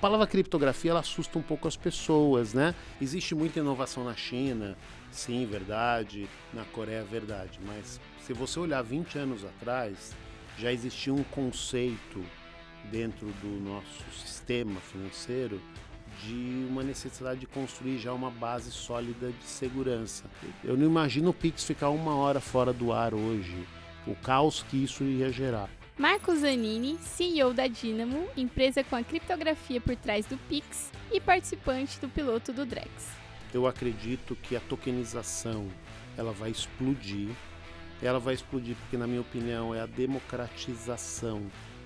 palavra criptografia, ela assusta um pouco as pessoas, né? Existe muita inovação na China, sim, verdade, na Coreia, verdade, mas se você olhar 20 anos atrás, já existia um conceito dentro do nosso sistema financeiro de uma necessidade de construir já uma base sólida de segurança. Eu não imagino o Pix ficar 1 hora fora do ar hoje, o caos que isso ia gerar. Marco Zanini, CEO da Dynamo, empresa com a criptografia por trás do Pix e participante do piloto do Drex. Eu acredito que a tokenização ela vai explodir. Ela vai explodir porque, na minha opinião, é a democratização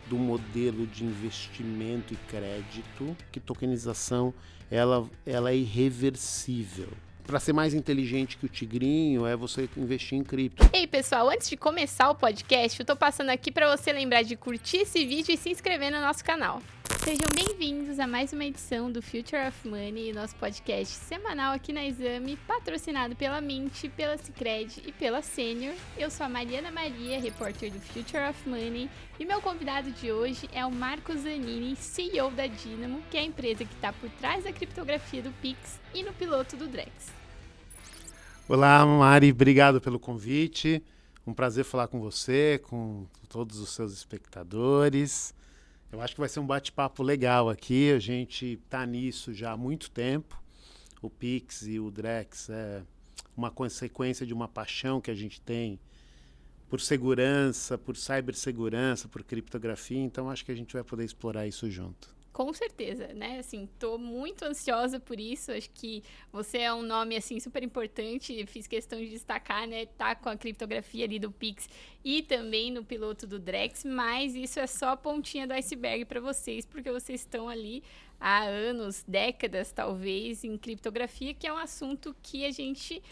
do modelo de investimento e crédito, que tokenização ela é irreversível. Para ser mais inteligente que o tigrinho, é você investir em cripto. Ei, pessoal, antes de começar o podcast, eu tô passando aqui para você lembrar de curtir esse vídeo e se inscrever no nosso canal. Sejam bem-vindos a mais uma edição do Future of Money, nosso podcast semanal aqui na Exame, patrocinado pela Mint, pela Sicredi e pela Senior. Eu sou a Mariana Maria, repórter do Future of Money, e meu convidado de hoje é o Marco Zanini, CEO da Dynamo, que é a empresa que está por trás da criptografia do Pix e no piloto do Drex. Olá, Mari, obrigado pelo convite. Um prazer falar com você, com todos os seus espectadores. Eu acho que vai ser um bate-papo legal aqui. A gente está nisso já há muito tempo. O Pix e o Drex é uma consequência de uma paixão que a gente tem por segurança, por cibersegurança, por criptografia. Então, acho que a gente vai poder explorar isso junto. Com certeza, né? Assim, tô muito ansiosa por isso. Acho que você é um nome, assim, super importante. Fiz questão de destacar, né? Tá com a criptografia ali do Pix e também no piloto do Drex, mas isso é só a pontinha do iceberg para vocês, porque vocês estão ali há anos, décadas, talvez, em criptografia, que é um assunto que a gente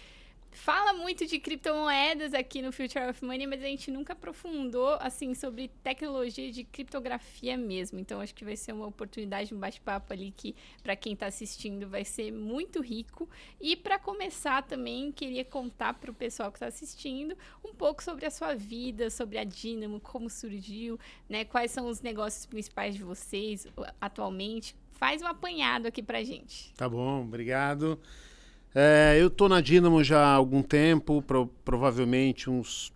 fala muito de criptomoedas aqui no Future of Money, mas a gente nunca aprofundou, assim, sobre tecnologia de criptografia mesmo. Então, acho que vai ser uma oportunidade, um bate-papo ali que, para quem está assistindo, vai ser muito rico. E, para começar também, queria contar para o pessoal que está assistindo um pouco sobre a sua vida, sobre a Dynamo, como surgiu, né? Quais são os negócios principais de vocês atualmente. Faz um apanhado aqui para a gente. Tá bom, obrigado. Eu estou na Dynamo já há algum tempo, provavelmente uns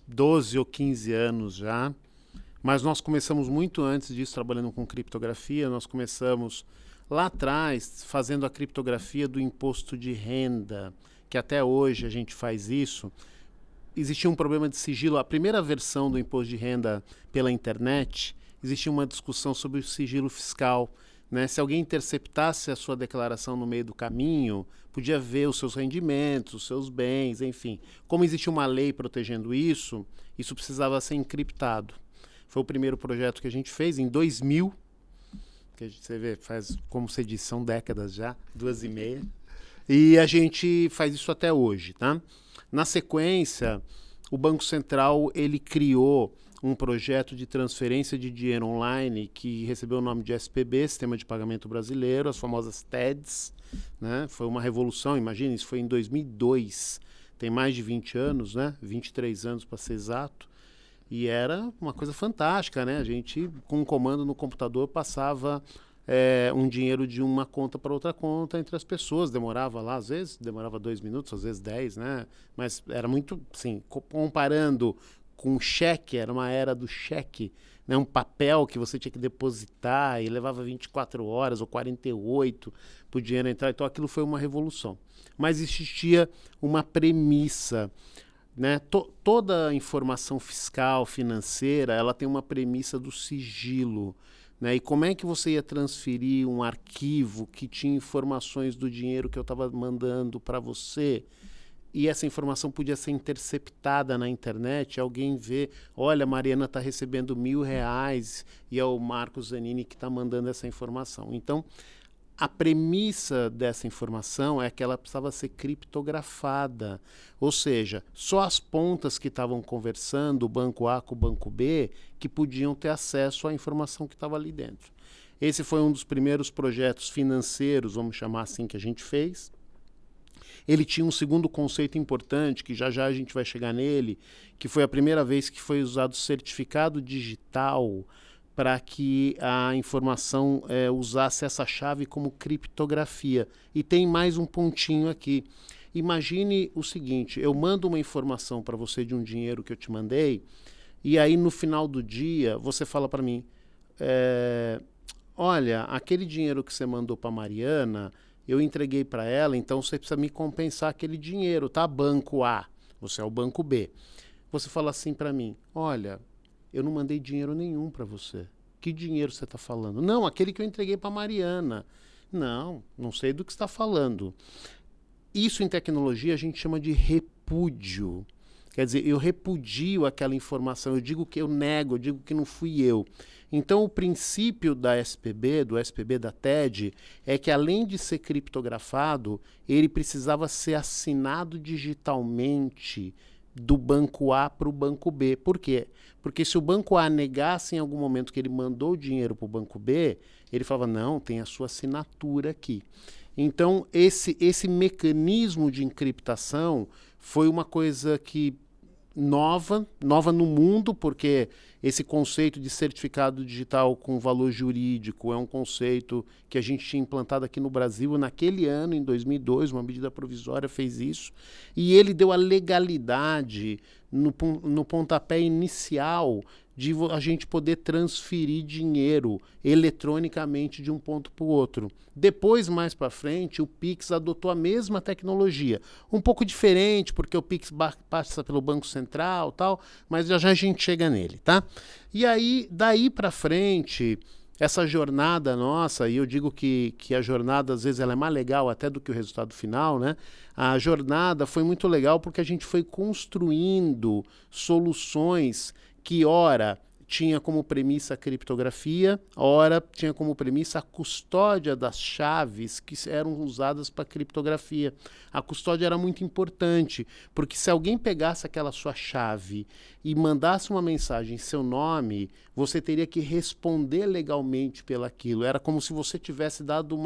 12 ou 15 anos já, mas nós começamos muito antes disso trabalhando com criptografia. Nós começamos lá atrás fazendo a criptografia do imposto de renda, que até hoje a gente faz isso. Existia um problema de sigilo. A primeira versão do imposto de renda pela internet, existia uma discussão sobre o sigilo fiscal. Né? Se alguém interceptasse a sua declaração no meio do caminho, podia ver os seus rendimentos, os seus bens, enfim. Como existia uma lei protegendo isso, isso precisava ser encriptado. Foi o primeiro projeto que a gente fez em 2000, que você vê, faz, como você disse, são décadas já, 2,5. E a gente faz isso até hoje. Tá? Na sequência, o Banco Central ele criou um projeto de transferência de dinheiro online que recebeu o nome de SPB, Sistema de Pagamento Brasileiro, as famosas TEDs, né? Foi uma revolução, imagina, isso foi em 2002, tem mais de 20 anos, né? 23 anos para ser exato, e era uma coisa fantástica, né? A gente, com um comando no computador, passava um dinheiro de uma conta para outra conta entre as pessoas, demorava lá, às vezes, demorava 2 minutos, às vezes 10, né? Mas era muito, assim, comparando com cheque, era uma era do cheque, né? Um papel que você tinha que depositar e levava 24 horas ou 48 para o dinheiro entrar. Então aquilo foi uma revolução. Mas existia uma premissa, né? Toda informação fiscal, financeira, ela tem uma premissa do sigilo. Né? E como é que você ia transferir um arquivo que tinha informações do dinheiro que eu estava mandando para você? E essa informação podia ser interceptada na internet, alguém vê, olha, a Mariana está recebendo R$1.000 e é o Marco Zanini que está mandando essa informação. Então, a premissa dessa informação é que ela precisava ser criptografada, ou seja, só as pontas que estavam conversando, o banco A com o banco B, que podiam ter acesso à informação que estava ali dentro. Esse foi um dos primeiros projetos financeiros, vamos chamar assim, que a gente fez. Ele tinha um segundo conceito importante, que já já a gente vai chegar nele, que foi a primeira vez que foi usado certificado digital para que a informação usasse essa chave como criptografia. E tem mais um pontinho aqui. Imagine o seguinte, eu mando uma informação para você de um dinheiro que eu te mandei, e aí no final do dia você fala para mim, olha, aquele dinheiro que você mandou para Mariana, eu entreguei para ela, então você precisa me compensar aquele dinheiro, tá? Banco A, você é o banco B. Você fala assim para mim, olha, eu não mandei dinheiro nenhum para você. Que dinheiro você está falando? Não, aquele que eu entreguei para Mariana. Não sei do que você está falando. Isso em tecnologia a gente chama de repúdio. Quer dizer, eu repudio aquela informação, eu digo que eu nego, eu digo que não fui eu. Então, o princípio da SPB, do SPB da TED, é que além de ser criptografado, ele precisava ser assinado digitalmente do banco A para o banco B. Por quê? Porque se o banco A negasse em algum momento que ele mandou o dinheiro para o banco B, ele falava, não, tem a sua assinatura aqui. Então, esse mecanismo de encriptação foi uma coisa que nova no mundo, porque esse conceito de certificado digital com valor jurídico é um conceito que a gente tinha implantado aqui no Brasil naquele ano, em 2002, uma medida provisória fez isso, e ele deu a legalidade no pontapé inicial de a gente poder transferir dinheiro eletronicamente de um ponto para o outro. Depois, mais para frente, o Pix adotou a mesma tecnologia. Um pouco diferente, porque o Pix passa pelo Banco Central e tal, mas já a gente chega nele, tá? E aí, daí para frente, essa jornada nossa, e eu digo que a jornada, às vezes, ela é mais legal até do que o resultado final, né? A jornada foi muito legal porque a gente foi construindo soluções que, ora, tinha como premissa a criptografia, ora tinha como premissa a custódia das chaves que eram usadas para criptografia. A custódia era muito importante, porque se alguém pegasse aquela sua chave e mandasse uma mensagem em seu nome, você teria que responder legalmente pelaquilo. Era como se você tivesse dado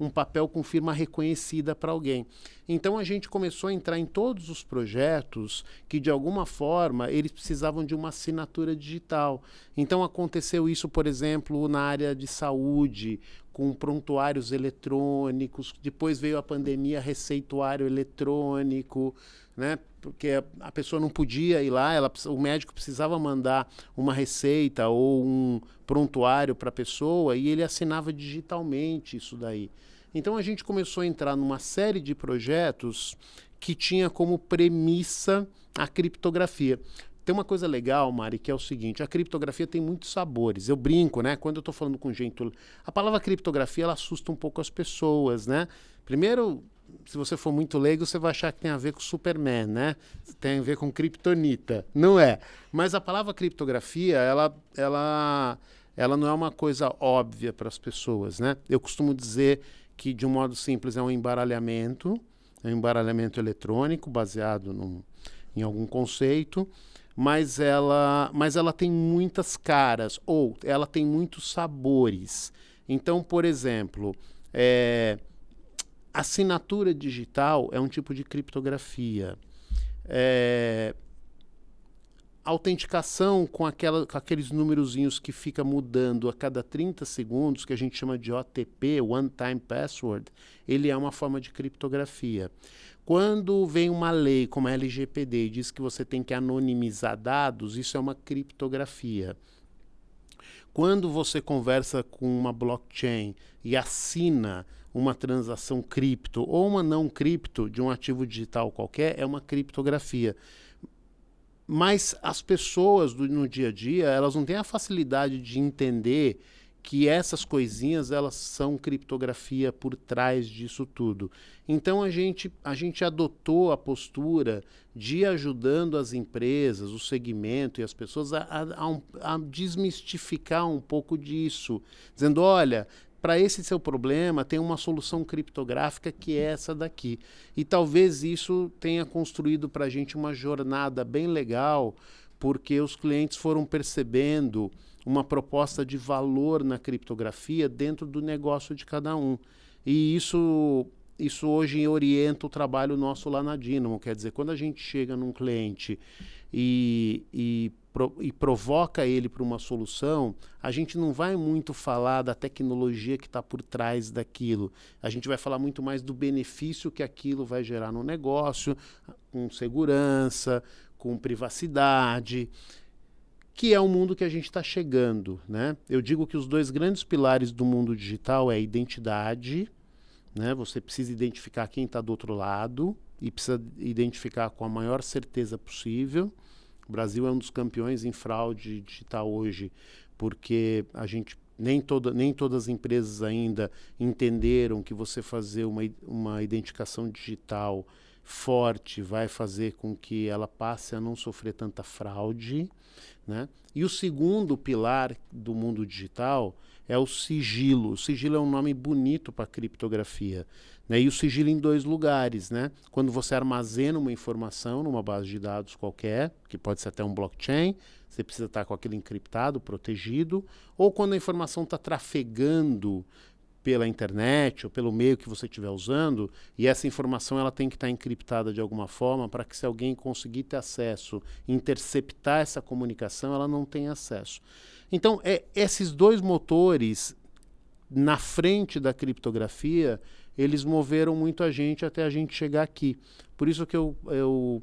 um papel com firma reconhecida para alguém. Então a gente começou a entrar em todos os projetos que, de alguma forma, eles precisavam de uma assinatura digital. Então aconteceu isso, por exemplo, na área de saúde, com prontuários eletrônicos. Depois veio a pandemia, receituário eletrônico, né? Porque a pessoa não podia ir lá, o médico precisava mandar uma receita ou um prontuário para a pessoa e ele assinava digitalmente isso daí. Então a gente começou a entrar numa série de projetos que tinha como premissa a criptografia. Tem uma coisa legal, Mari, que é o seguinte, a criptografia tem muitos sabores. Eu brinco, né? Quando eu estou falando com gente, a palavra criptografia, ela assusta um pouco as pessoas, né? Primeiro, se você for muito leigo, você vai achar que tem a ver com Superman, né? Tem a ver com Kryptonita. Não é. Mas a palavra criptografia, ela não é uma coisa óbvia para as pessoas, né? Eu costumo dizer que, de um modo simples, é um embaralhamento eletrônico baseado em algum conceito, mas ela tem muitas caras, ou ela tem muitos sabores. Então, por exemplo, assinatura digital é um tipo de criptografia. Autenticação com aqueles numerozinhos que fica mudando a cada 30 segundos, que a gente chama de OTP, One Time Password, ele é uma forma de criptografia. Quando vem uma lei como a LGPD e diz que você tem que anonimizar dados, isso é uma criptografia. Quando você conversa com uma blockchain e assina uma transação cripto ou uma não cripto de um ativo digital qualquer, é uma criptografia. Mas as pessoas no dia a dia, elas não têm a facilidade de entender que essas coisinhas, elas são criptografia por trás disso tudo. Então a gente adotou a postura de ir ajudando as empresas, o segmento e as pessoas a desmistificar um pouco disso, dizendo, olha, para esse seu problema tem uma solução criptográfica que é essa daqui. E talvez isso tenha construído para a gente uma jornada bem legal, porque os clientes foram percebendo uma proposta de valor na criptografia dentro do negócio de cada um. E isso hoje orienta o trabalho nosso lá na Dynamo. Quer dizer, quando a gente chega num cliente e e provoca ele para uma solução, a gente não vai muito falar da tecnologia que está por trás daquilo. A gente vai falar muito mais do benefício que aquilo vai gerar no negócio, com segurança, com privacidade, que é o mundo que a gente está chegando, né? Eu digo que os dois grandes pilares do mundo digital é a identidade, né? Você precisa identificar quem está do outro lado e precisa identificar com a maior certeza possível. O Brasil é um dos campeões em fraude digital hoje, porque nem todas as empresas ainda entenderam que você fazer uma identificação digital forte vai fazer com que ela passe a não sofrer tanta fraude, né? E o segundo pilar do mundo digital é o sigilo. O sigilo é um nome bonito para criptografia, né? E o sigilo em dois lugares, né? Quando você armazena uma informação numa base de dados qualquer, que pode ser até um blockchain, você precisa estar com aquilo encriptado, protegido, ou quando a informação está trafegando pela internet ou pelo meio que você estiver usando, e essa informação ela tem que estar encriptada de alguma forma para que, se alguém conseguir ter acesso, interceptar essa comunicação, ela não tenha acesso. Então, esses dois motores na frente da criptografia, eles moveram muito a gente até a gente chegar aqui. Por isso que eu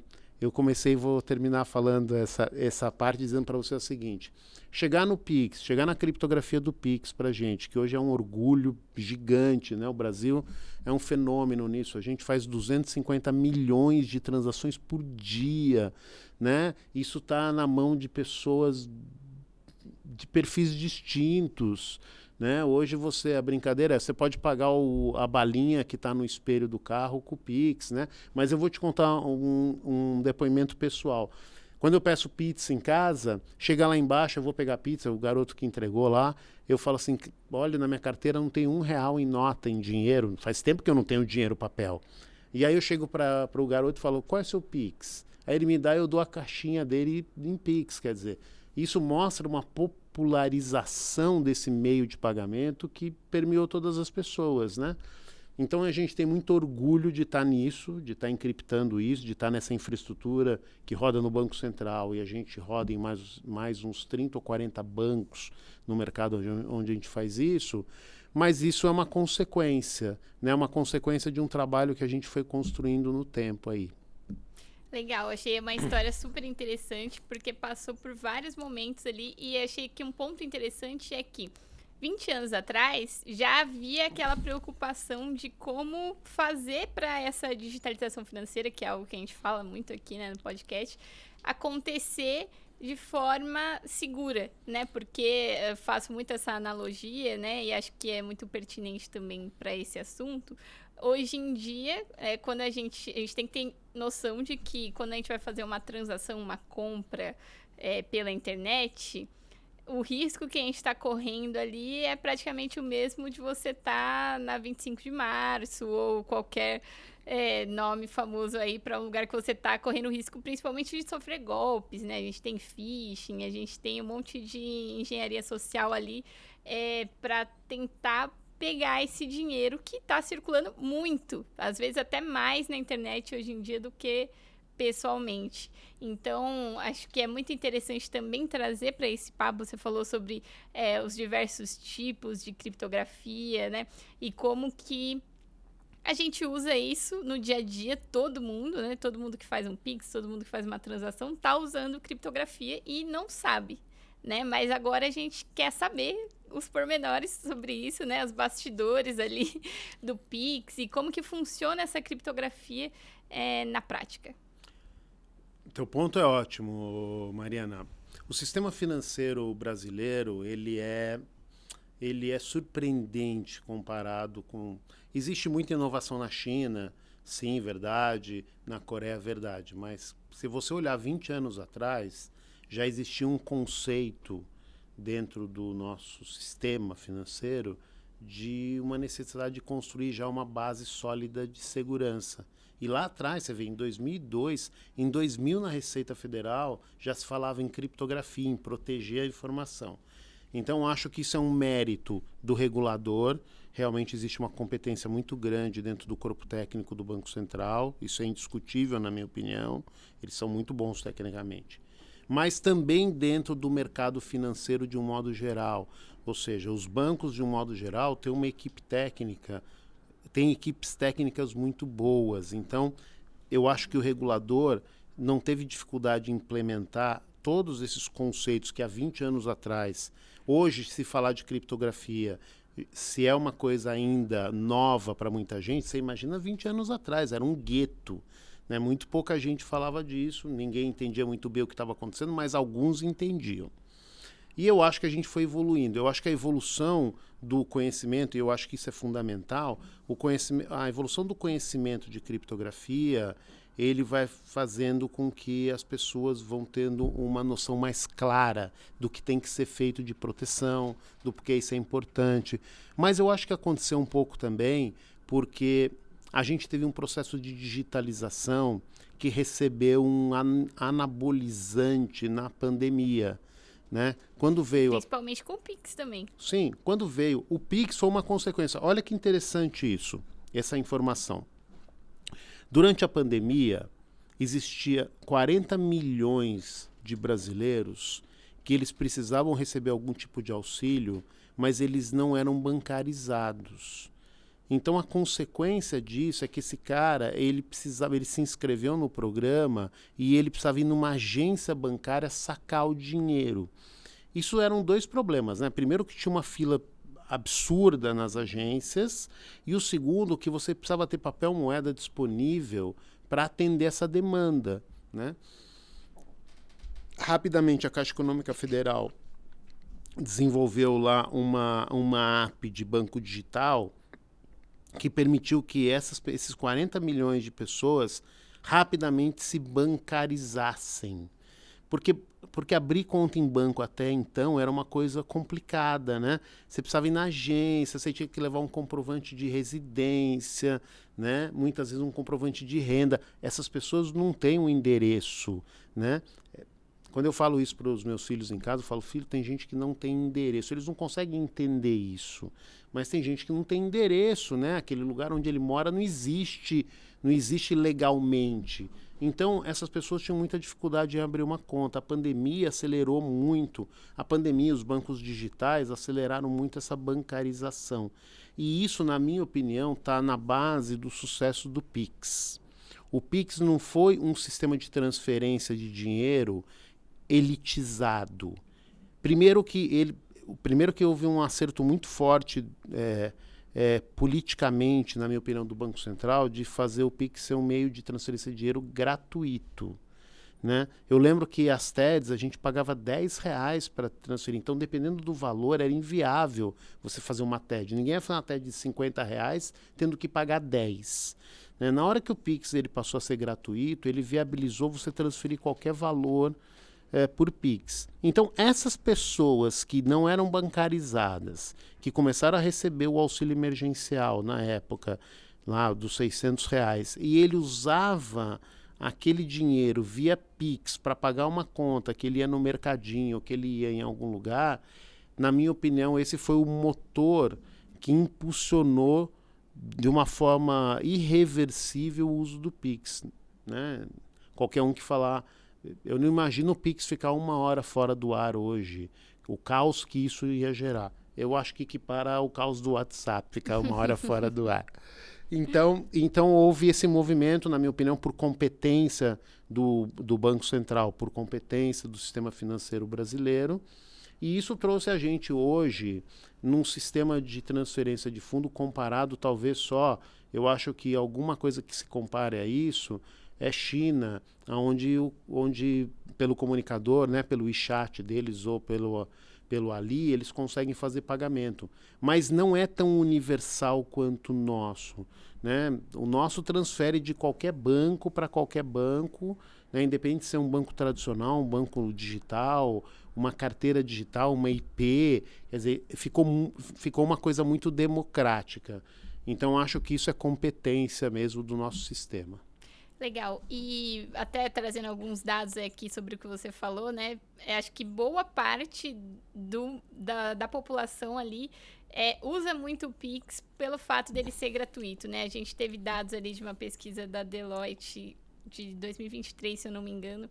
comecei, vou terminar falando essa parte, dizendo para você o seguinte: chegar no Pix, chegar na criptografia do Pix para a gente, que hoje é um orgulho gigante, né? O Brasil é um fenômeno nisso. A gente faz 250 milhões de transações por dia, né? Isso está na mão de pessoas de perfis distintos, né? Hoje a brincadeira é, você pode pagar a balinha que está no espelho do carro com o Pix, né? Mas eu vou te contar um depoimento pessoal. Quando eu peço pizza em casa, chega lá embaixo, eu vou pegar pizza, o garoto que entregou lá, eu falo assim: olha, na minha carteira não tem R$1 em nota, em dinheiro, faz tempo que eu não tenho dinheiro papel. E aí eu chego para o garoto e falo: qual é o seu Pix? Aí ele me dá, eu dou a caixinha dele em Pix, quer dizer, isso mostra uma popularização desse meio de pagamento que permeou todas as pessoas, né? Então a gente tem muito orgulho de estar nisso, de estar encriptando isso, de estar nessa infraestrutura que roda no Banco Central, e a gente roda em mais uns 30 ou 40 bancos no mercado onde a gente faz isso, mas isso é uma consequência, né? Uma consequência de um trabalho que a gente foi construindo no tempo aí. Legal, achei uma história super interessante, porque passou por vários momentos ali, e achei que um ponto interessante é que 20 anos atrás já havia aquela preocupação de como fazer para essa digitalização financeira, que é algo que a gente fala muito aqui, né, no podcast, acontecer de forma segura, né? Porque eu faço muito essa analogia, né? E acho que é muito pertinente também para esse assunto. Hoje em dia, quando a gente tem que ter noção de que quando a gente vai fazer uma transação, uma compra pela internet, o risco que a gente está correndo ali é praticamente o mesmo de você estar na 25 de março ou qualquer nome famoso aí para um lugar que você está correndo risco, principalmente de sofrer golpes, né? A gente tem phishing, a gente tem um monte de engenharia social ali para tentar pegar esse dinheiro que está circulando muito, às vezes até mais na internet hoje em dia do que pessoalmente. Então, acho que é muito interessante também trazer para esse papo, você falou sobre os diversos tipos de criptografia, né? E como que a gente usa isso no dia a dia, todo mundo, né? Todo mundo que faz um Pix, todo mundo que faz uma transação está usando criptografia e não sabe, né? Mas agora a gente quer saber os pormenores sobre isso, né? Os bastidores ali do Pix e como que funciona essa criptografia na prática. Teu ponto é ótimo, Mariana. O sistema financeiro brasileiro, ele é surpreendente comparado com... Existe muita inovação na China, sim, verdade, na Coreia, verdade, mas se você olhar 20 anos atrás, já existia um conceito dentro do nosso sistema financeiro de uma necessidade de construir já uma base sólida de segurança. E lá atrás, você vê, em 2002, em 2000 na Receita Federal, já se falava em criptografia, em proteger a informação. Então, acho que isso é um mérito do regulador. Realmente existe uma competência muito grande dentro do corpo técnico do Banco Central. Isso é indiscutível, na minha opinião. Eles são muito bons tecnicamente. mas também dentro do mercado financeiro de um modo geral. Ou seja, os bancos, de um modo geral, têm uma equipe técnica, têm equipes técnicas muito boas. Então, eu acho que o regulador não teve dificuldade em implementar todos esses conceitos que há 20 anos atrás, hoje, se falar de criptografia, se é uma coisa ainda nova para muita gente, você imagina 20 anos atrás, era um gueto. Né? Muito pouca gente falava disso, ninguém entendia muito bem o que estava acontecendo, mas alguns entendiam. E eu acho que a gente foi evoluindo. Eu acho que a evolução do conhecimento, e eu acho que isso é fundamental, a evolução do conhecimento de criptografia, ele vai fazendo com que as pessoas vão tendo uma noção mais clara do que tem que ser feito de proteção, do porquê isso é importante. Mas eu acho que aconteceu um pouco também porque a gente teve um processo de digitalização que recebeu um anabolizante na pandemia. Né? Quando veio Principalmente com o Pix também. Sim, quando veio o Pix foi uma consequência. Olha que interessante isso, essa informação. Durante a pandemia, existia 40 milhões de brasileiros que eles precisavam receber algum tipo de auxílio, mas eles não eram bancarizados. Então a consequência disso é que esse cara, ele se inscreveu no programa e ele precisava ir numa agência bancária sacar o dinheiro. Isso eram dois problemas, né? Primeiro que tinha uma fila absurda nas agências e o segundo que você precisava ter papel moeda disponível para atender essa demanda, né? Rapidamente a Caixa Econômica Federal desenvolveu lá uma app de banco digital que permitiu que esses 40 milhões de pessoas rapidamente se bancarizassem. Porque abrir conta em banco até então era uma coisa complicada, né? Você precisava ir na agência, você tinha que levar um comprovante de residência, né? Muitas vezes um comprovante de renda. Essas pessoas não têm um endereço, né? Quando eu falo isso para os meus filhos em casa, eu falo, filho, tem gente que não tem endereço. Eles não conseguem entender isso. Mas tem gente que não tem endereço, né? Aquele lugar onde ele mora não existe legalmente. Então, essas pessoas tinham muita dificuldade em abrir uma conta. A pandemia acelerou muito. A pandemia, os bancos digitais aceleraram muito essa bancarização. E isso, na minha opinião, está na base do sucesso do Pix. O Pix não foi um sistema de transferência de dinheiro elitizado. Primeiro que houve um acerto muito forte politicamente, na minha opinião, do Banco Central, de fazer o Pix ser um meio de transferência de dinheiro gratuito. Né? Eu lembro que as TEDs a gente pagava R$10 para transferir, então dependendo do valor era inviável você fazer uma TED. Ninguém ia fazer uma TED de R$50 tendo que pagar 10. Né? Na hora que o Pix ele passou a ser gratuito, ele viabilizou você transferir qualquer valor por Pix. Então, essas pessoas que não eram bancarizadas, que começaram a receber o auxílio emergencial na época, lá dos R$600, e ele usava aquele dinheiro via Pix para pagar uma conta, que ele ia no mercadinho, que ele ia em algum lugar, na minha opinião, esse foi o motor que impulsionou de uma forma irreversível o uso do Pix. Né? Qualquer um que falar... Eu não imagino o Pix ficar 1 hora fora do ar hoje. O caos que isso ia gerar. Eu acho que equipara ao caos do WhatsApp, ficar 1 hora fora do ar. Então houve esse movimento, na minha opinião, por competência do Banco Central, por competência do sistema financeiro brasileiro. E isso trouxe a gente hoje num sistema de transferência de fundo comparado talvez só, eu acho que alguma coisa que se compare a isso é China, onde pelo comunicador, né, pelo WeChat deles ou pelo Ali, eles conseguem fazer pagamento. Mas não é tão universal quanto o nosso. Né? O nosso transfere de qualquer banco para qualquer banco, né? Independente de ser um banco tradicional, um banco digital, uma carteira digital, uma IP. Quer dizer, ficou uma coisa muito democrática. Então, acho que isso é competência mesmo do nosso sistema. Legal. E até trazendo alguns dados aqui sobre o que você falou, né? Acho que boa parte da população ali usa muito o Pix pelo fato dele ser gratuito, né? A gente teve dados ali de uma pesquisa da Deloitte de 2023, se eu não me engano,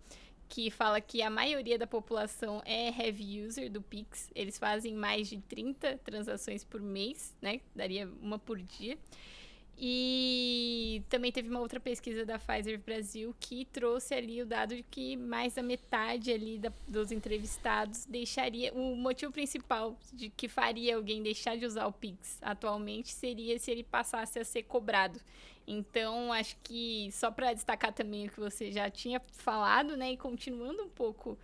que fala que a maioria da população é heavy user do Pix. Eles fazem mais de 30 transações por mês, né? Daria uma por dia. E também teve uma outra pesquisa da Pfizer Brasil que trouxe ali o dado de que mais da metade ali dos entrevistados deixaria... O motivo principal de que faria alguém deixar de usar o Pix atualmente seria se ele passasse a ser cobrado. Então, acho que só para destacar também o que você já tinha falado, né? E continuando um pouco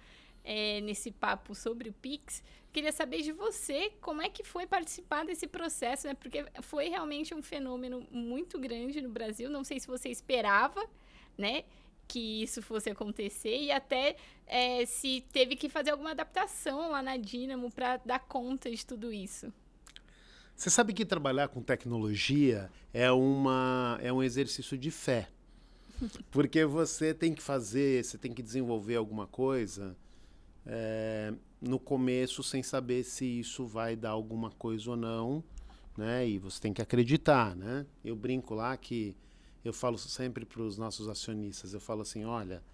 nesse papo sobre o Pix, queria saber de você como é que foi participar desse processo, né? Porque foi realmente um fenômeno muito grande no Brasil. Não sei se você esperava, né, que isso fosse acontecer e até se teve que fazer alguma adaptação lá na Dynamo para dar conta de tudo isso. Você sabe que trabalhar com tecnologia é um exercício de fé. Porque você tem que desenvolver alguma coisa no começo sem saber se isso vai dar alguma coisa ou não, né? E você tem que acreditar, né? Eu brinco lá que eu falo sempre para os nossos acionistas, eu falo assim, olha,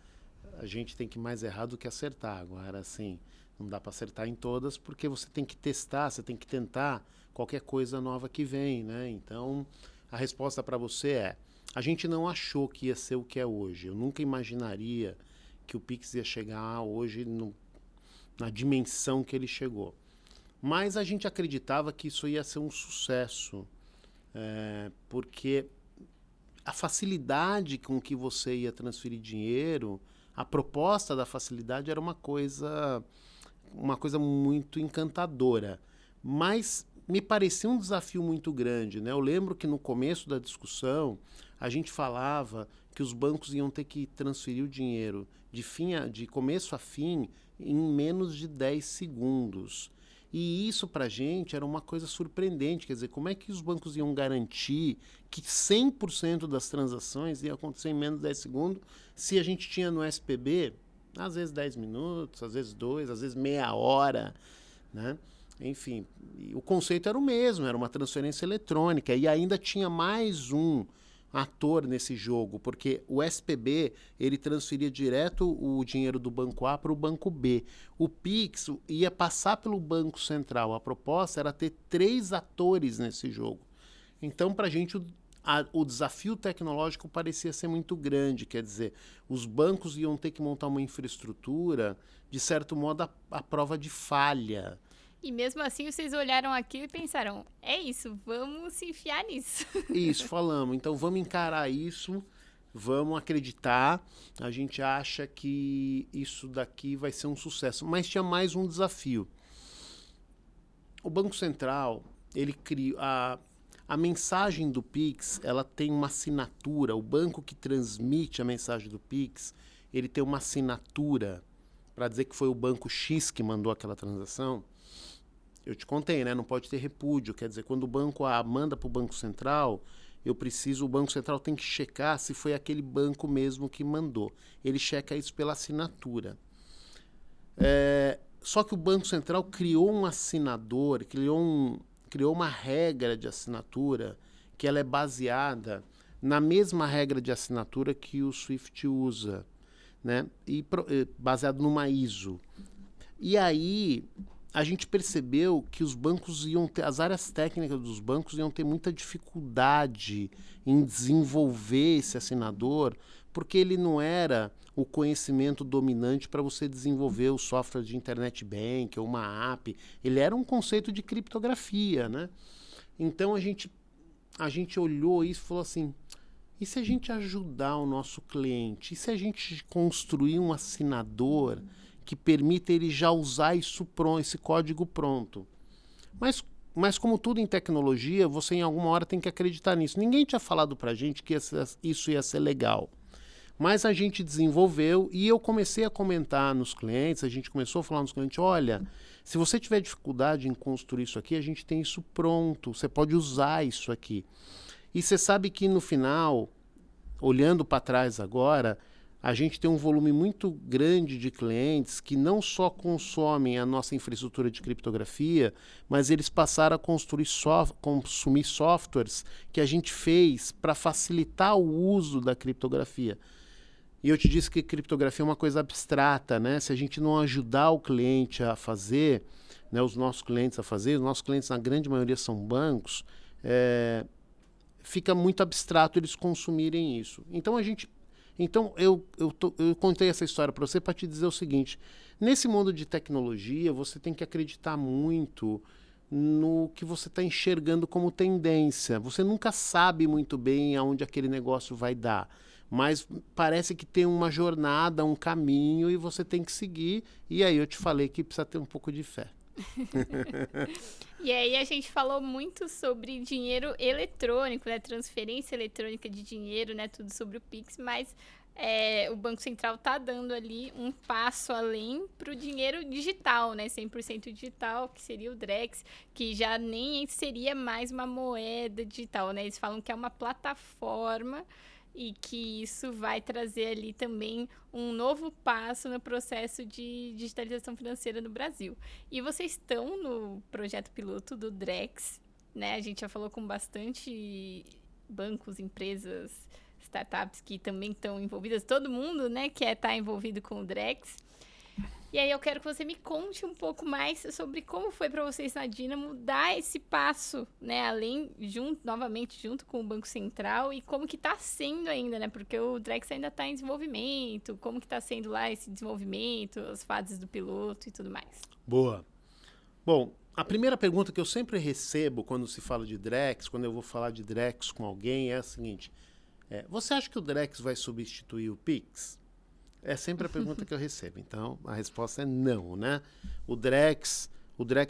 a gente tem que ir mais errar do que acertar. Agora, assim, não dá para acertar em todas porque você tem que testar, você tem que tentar qualquer coisa nova que vem, né? Então, a resposta para você é, a gente não achou que ia ser o que é hoje. Eu nunca imaginaria que o Pix ia chegar hoje na dimensão que ele chegou. Mas a gente acreditava que isso ia ser um sucesso, porque a facilidade com que você ia transferir dinheiro, a proposta da facilidade era uma coisa muito encantadora. Mas me parecia um desafio muito grande, né? Eu lembro que no começo da discussão a gente falava que os bancos iam ter que transferir o dinheiro de começo a fim em menos de 10 segundos. E isso para a gente era uma coisa surpreendente, quer dizer, como é que os bancos iam garantir que 100% das transações ia acontecer em menos de 10 segundos se a gente tinha no SPB, às vezes 10 minutos, às vezes 2, às vezes meia hora, né? Enfim, o conceito era o mesmo, era uma transferência eletrônica e ainda tinha mais um ator nesse jogo, porque o SPB ele transferia direto o dinheiro do banco A para o banco B. O Pix ia passar pelo Banco Central. A proposta era ter 3 atores nesse jogo. Então, para a gente, o desafio tecnológico parecia ser muito grande, quer dizer, os bancos iam ter que montar uma infraestrutura, de certo modo, a prova de falha. E mesmo assim, vocês olharam aquilo e pensaram, é isso, vamos se enfiar nisso. Isso, falamos. Então, vamos encarar isso, vamos acreditar. A gente acha que isso daqui vai ser um sucesso. Mas tinha mais um desafio. O Banco Central, ele criou... A mensagem do Pix, ela tem uma assinatura. O banco que transmite a mensagem do Pix, ele tem uma assinatura para dizer que foi o banco X que mandou aquela transação. Eu te contei, né? Não pode ter repúdio. Quer dizer, quando o banco A manda para o Banco Central, o Banco Central tem que checar se foi aquele banco mesmo que mandou. Ele checa isso pela assinatura. Só que o Banco Central criou um assinador, criou uma regra de assinatura que ela é baseada na mesma regra de assinatura que o SWIFT usa, né? Baseado numa ISO. E aí a gente percebeu que os bancos as áreas técnicas dos bancos iam ter muita dificuldade em desenvolver esse assinador, porque ele não era o conhecimento dominante para você desenvolver o software de internet bank ou uma app. Ele era um conceito de criptografia, né? Então a gente olhou isso e falou assim, e se a gente ajudar o nosso cliente? E se a gente construir um assinador que permita ele já usar esse código pronto? Mas como tudo em tecnologia, você em alguma hora tem que acreditar nisso. Ninguém tinha falado para a gente que isso ia ser legal. Mas a gente desenvolveu e eu comecei a comentar nos clientes, a gente começou a falar nos clientes, olha, se você tiver dificuldade em construir isso aqui, a gente tem isso pronto, você pode usar isso aqui. E você sabe que no final, olhando para trás agora, a gente tem um volume muito grande de clientes que não só consomem a nossa infraestrutura de criptografia, mas eles passaram a consumir softwares que a gente fez para facilitar o uso da criptografia. E eu te disse que criptografia é uma coisa abstrata, né? Se a gente não ajudar o cliente a fazer, né, os nossos clientes na grande maioria são bancos, fica muito abstrato eles consumirem isso. Então eu contei essa história para você para te dizer o seguinte: nesse mundo de tecnologia, você tem que acreditar muito no que você está enxergando como tendência. Você nunca sabe muito bem aonde aquele negócio vai dar, mas parece que tem uma jornada, um caminho e você tem que seguir. E aí eu te falei que precisa ter um pouco de fé. E aí a gente falou muito sobre dinheiro eletrônico, né? Transferência eletrônica de dinheiro, né? Tudo sobre o Pix, mas o Banco Central está dando ali um passo além para o dinheiro digital, né? 100% digital, que seria o Drex, que já nem seria mais uma moeda digital, né? Eles falam que é uma plataforma e que isso vai trazer ali também um novo passo no processo de digitalização financeira no Brasil. E vocês estão no projeto piloto do Drex, né? A gente já falou com bastante bancos, empresas, startups que também estão envolvidas, todo mundo, né, quer estar envolvido com o Drex. E aí eu quero que você me conte um pouco mais sobre como foi para vocês na Dynamo dar esse passo, né, novamente junto com o Banco Central, e como que está sendo ainda, né, porque o Drex ainda está em desenvolvimento, como que está sendo lá esse desenvolvimento, as fases do piloto e tudo mais. Boa. Bom, a primeira pergunta que eu sempre recebo quando se fala de Drex, quando eu vou falar de Drex com alguém, é a seguinte: você acha que o Drex vai substituir o Pix? É sempre a pergunta que eu recebo. Então, a resposta é não, né? O Drex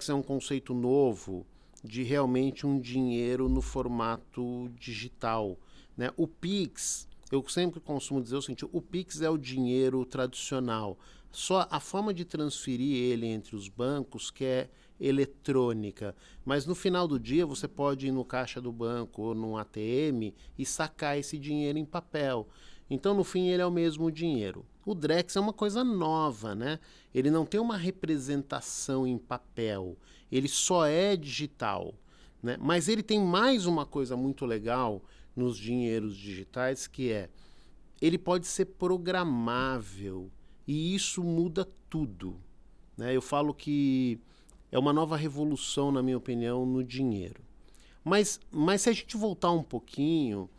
é um conceito novo de realmente um dinheiro no formato digital, né? O Pix, eu sempre costumo dizer o seguinte: o Pix é o dinheiro tradicional. Só a forma de transferir ele entre os bancos que é eletrônica. Mas no final do dia você pode ir no caixa do banco ou no ATM e sacar esse dinheiro em papel. Então, no fim, ele é o mesmo dinheiro. O Drex é uma coisa nova, né? Ele não tem uma representação em papel. Ele só é digital, né? Mas ele tem mais uma coisa muito legal nos dinheiros digitais, que ele pode ser programável. E isso muda tudo, né? Eu falo que é uma nova revolução, na minha opinião, no dinheiro. Mas se a gente voltar um pouquinho,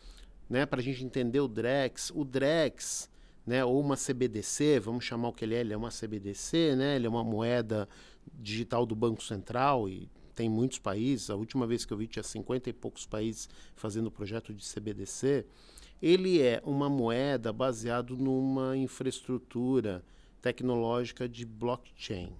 né, para a gente entender o Drex, né, ou uma CBDC, vamos chamar o que ele é uma CBDC, né, ele é uma moeda digital do Banco Central e tem muitos países. A última vez que eu vi tinha 50 e poucos países fazendo o projeto de CBDC. Ele é uma moeda baseada numa infraestrutura tecnológica de blockchain.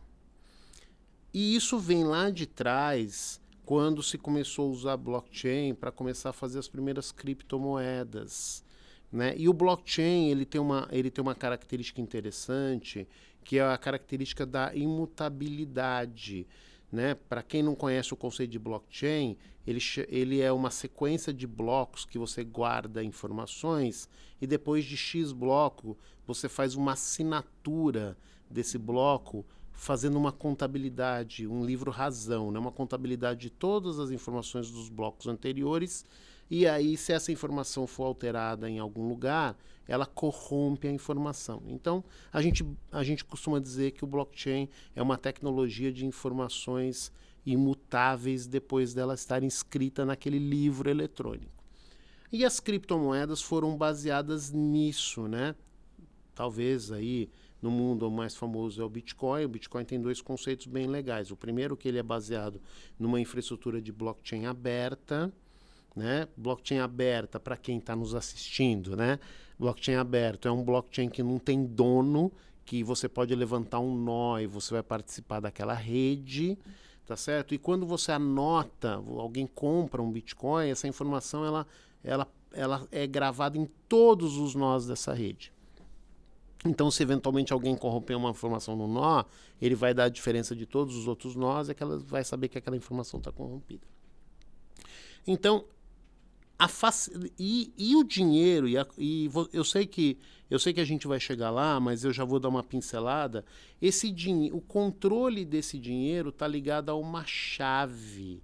E isso vem lá de trás, quando se começou a usar blockchain para começar a fazer as primeiras criptomoedas, né? E o blockchain ele tem uma característica interessante, que é a característica da imutabilidade, né? Para quem não conhece o conceito de blockchain, ele é uma sequência de blocos que você guarda informações e depois de X bloco você faz uma assinatura desse bloco, fazendo uma contabilidade, um livro-razão, né? Uma contabilidade de todas as informações dos blocos anteriores, e aí, se essa informação for alterada em algum lugar, ela corrompe a informação. Então, a gente costuma dizer que o blockchain é uma tecnologia de informações imutáveis depois dela estar inscrita naquele livro eletrônico. E as criptomoedas foram baseadas nisso, né? Talvez aí no mundo o mais famoso é o Bitcoin. O Bitcoin tem dois conceitos bem legais. O primeiro, que ele é baseado numa infraestrutura de blockchain aberta, né? Blockchain aberta, para quem está nos assistindo, né? Blockchain aberto é um blockchain que não tem dono, que você pode levantar um nó e você vai participar daquela rede, tá certo? E quando você anota, alguém compra um Bitcoin, essa informação ela é gravada em todos os nós dessa rede. Então, se eventualmente alguém corromper uma informação no nó, ele vai dar a diferença de todos os outros nós e vai saber que aquela informação está corrompida. Então, o dinheiro, eu sei que a gente vai chegar lá, mas eu já vou dar uma pincelada. O controle desse dinheiro está ligado a uma chave.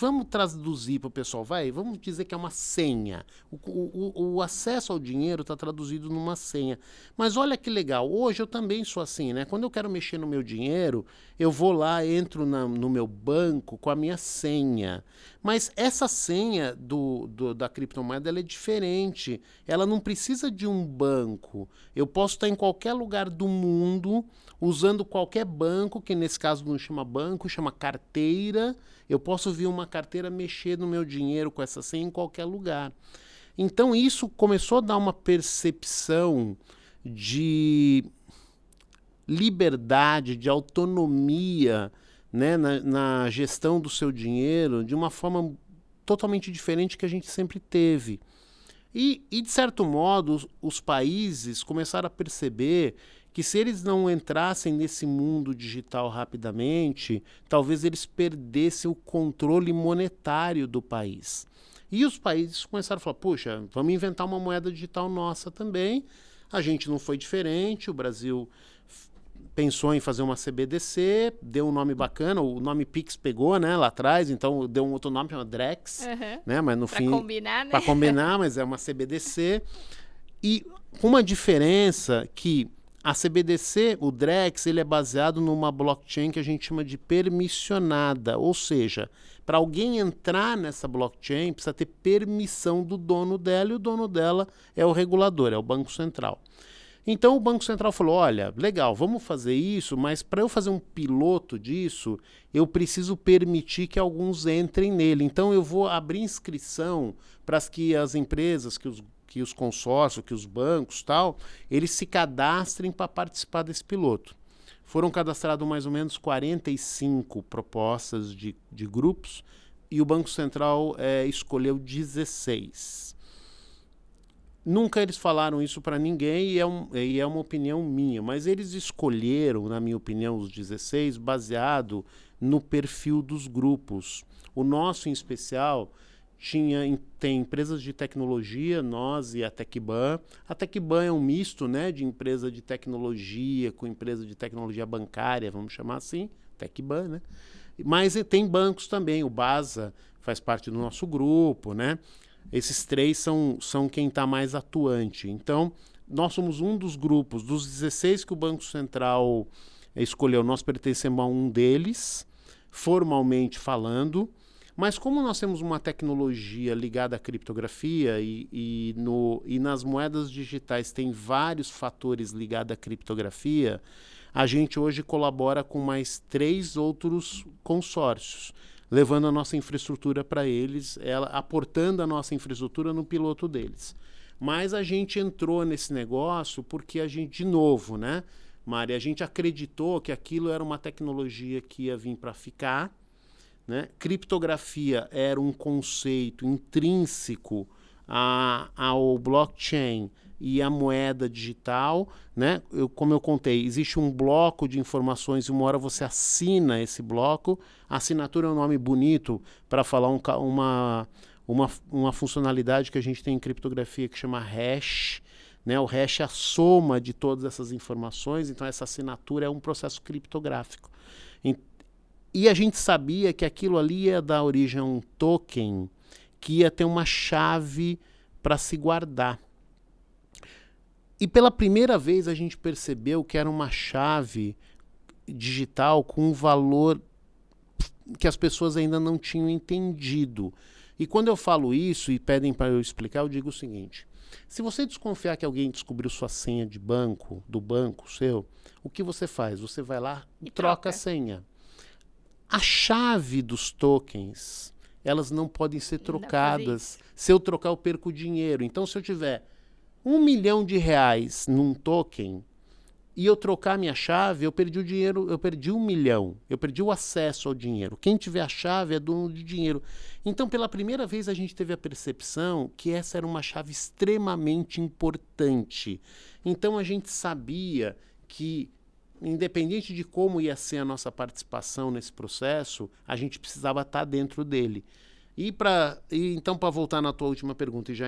vamos traduzir para o pessoal, vamos dizer que é uma senha. O acesso ao dinheiro está traduzido numa senha. Mas olha que legal, hoje eu também sou assim, né? Quando eu quero mexer no meu dinheiro, eu vou lá, entro no meu banco com a minha senha. Mas essa senha da criptomoeda ela é diferente. Ela não precisa de um banco. Eu posso estar em qualquer lugar do mundo, usando qualquer banco, que nesse caso não chama banco, chama carteira. Eu posso vir uma carteira mexer no meu dinheiro com essa senha em qualquer lugar. Então isso começou a dar uma percepção de liberdade, de autonomia, né, na gestão do seu dinheiro de uma forma totalmente diferente que a gente sempre teve. E de certo modo, os países começaram a perceber que se eles não entrassem nesse mundo digital rapidamente, talvez eles perdessem o controle monetário do país. E os países começaram a falar, puxa, vamos inventar uma moeda digital nossa também. A gente não foi diferente, o Brasil pensou em fazer uma CBDC, deu um nome bacana, o nome Pix pegou, né, lá atrás, então deu um outro nome, chama Drex, né, mas no fim... Para combinar, né? Para combinar, mas é uma CBDC. E com uma diferença que a CBDC, o Drex, ele é baseado numa blockchain que a gente chama de permissionada, ou seja, para alguém entrar nessa blockchain, precisa ter permissão do dono dela, e o dono dela é o regulador, é o Banco Central. Então o Banco Central falou, olha, legal, vamos fazer isso, mas para eu fazer um piloto disso, eu preciso permitir que alguns entrem nele. Então eu vou abrir inscrição para que as empresas, que os consórcios, que os bancos, tal, eles se cadastrem para participar desse piloto. Foram cadastrados mais ou menos 45 propostas de grupos e o Banco Central escolheu 16. Nunca eles falaram isso para ninguém e é uma opinião minha, mas eles escolheram, na minha opinião, os 16 baseado no perfil dos grupos. O nosso, em especial, tem empresas de tecnologia, nós e a Tecban. A Tecban é um misto, né, de empresa de tecnologia com empresa de tecnologia bancária, vamos chamar assim, Tecban, né? Mas tem bancos também, o Basa faz parte do nosso grupo, né? Esses três são quem está mais atuante. Então, nós somos um dos grupos, dos 16 que o Banco Central escolheu, nós pertencemos a um deles, formalmente falando, mas como nós temos uma tecnologia ligada à criptografia e nas moedas digitais tem vários fatores ligados à criptografia, a gente hoje colabora com mais 3 outros consórcios, levando a nossa infraestrutura para eles, aportando a nossa infraestrutura no piloto deles. Mas a gente entrou nesse negócio porque a gente, de novo, né, Mari, a gente acreditou que aquilo era uma tecnologia que ia vir para ficar, né? Criptografia era um conceito intrínseco ao blockchain e a moeda digital, né? Como eu contei, existe um bloco de informações e uma hora você assina esse bloco. A assinatura é um nome bonito para falar uma funcionalidade que a gente tem em criptografia que chama hash, né? O hash é a soma de todas essas informações, então essa assinatura é um processo criptográfico. E a gente sabia que aquilo ali ia dar origem a um token que ia ter uma chave para se guardar. E pela primeira vez a gente percebeu que era uma chave digital com um valor que as pessoas ainda não tinham entendido. E quando eu falo isso e pedem para eu explicar, eu digo o seguinte: se você desconfiar que alguém descobriu sua senha de banco, do banco seu, o que você faz? Você vai lá e troca a senha. A chave dos tokens, elas não podem ser trocadas. Se eu trocar, eu perco o dinheiro. Então, se eu tiver R$1 milhão num token e eu trocar minha chave, eu perdi o dinheiro, eu perdi 1 milhão, eu perdi o acesso ao dinheiro. Quem tiver a chave é dono do dinheiro. Então, pela primeira vez, a gente teve a percepção que essa era uma chave extremamente importante. Então, a gente sabia que, independente de como ia ser a nossa participação nesse processo, a gente precisava estar dentro dele. Então, para voltar na tua última pergunta e já